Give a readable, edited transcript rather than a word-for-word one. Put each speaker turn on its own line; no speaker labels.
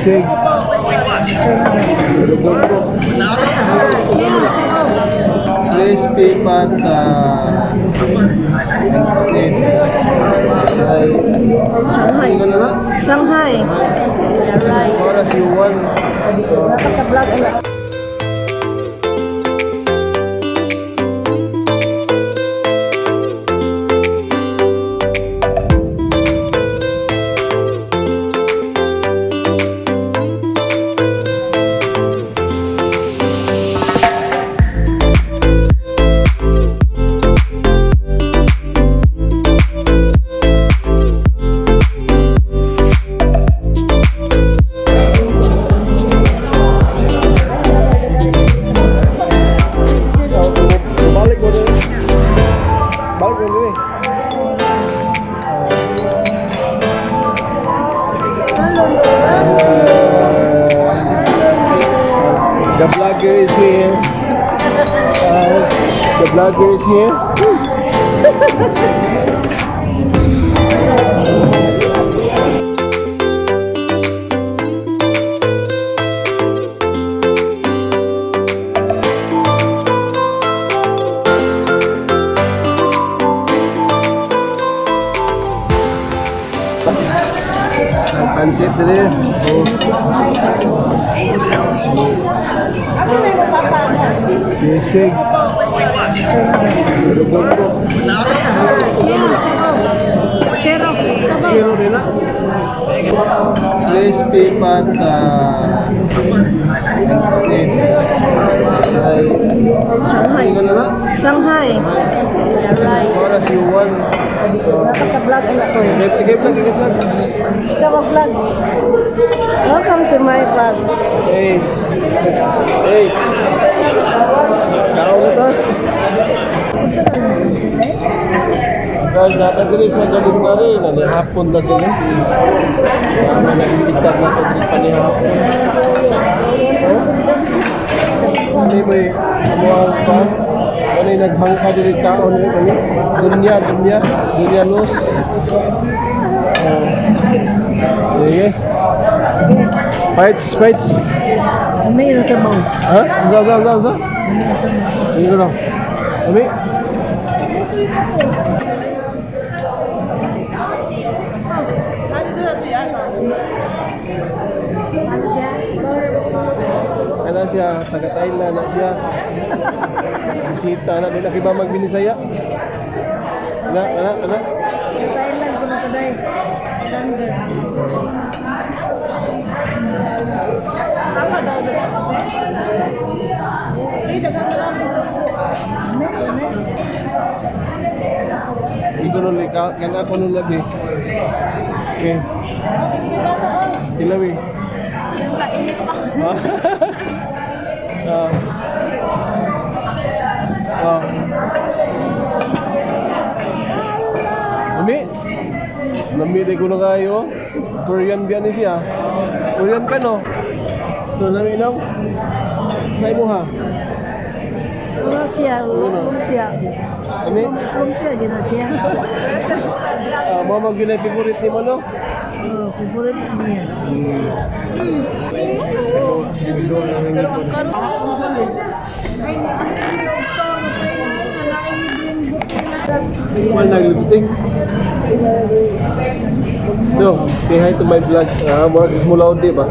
Sisig. Crispy pasta.
Shanghai. Shanghai.
Ahora si one. The vlogger is here. The vlogger is here. Pansit dali. Sisig.
Chero.
Kilo rin na. Crispy pasta.
Shanghai. Shanghai.
Ahora si one.
Sa vlog anak ko.
Sige vlog.
Ikaw vlog. Welcome to my vlog.
Hey. Kau na to? Guys, nakadiri sa galing na rin. Hapon na din eh. May nagpikat na ito dito ni hapon. Hindi may amuang pa. Ano yung nagbangka dito taon rin kami. Dunya los. Sige. Fights.
Mayroon sa bang.
Ha? Go. Sige lang. Kami? Ano siya? Taga Thailand na siya. Bisita na. May nakiba magbinisaya. Ana?
Thailand ko na today. Apa daw?
Ito nun, kan ako nun labi. Okay. Ilawi.
Init pa. Nami de kuno kayo. Korean biyan ni siya. Korean ka no? So nami lang. Kay mo ha. Rusia, lumpia.
Ani?
Lumpia din na siya.
Mo magina favorite ni mo no?
Favorite niya.
Well, nag-lifting. No, say hi to my vlog. More is mula undi ba?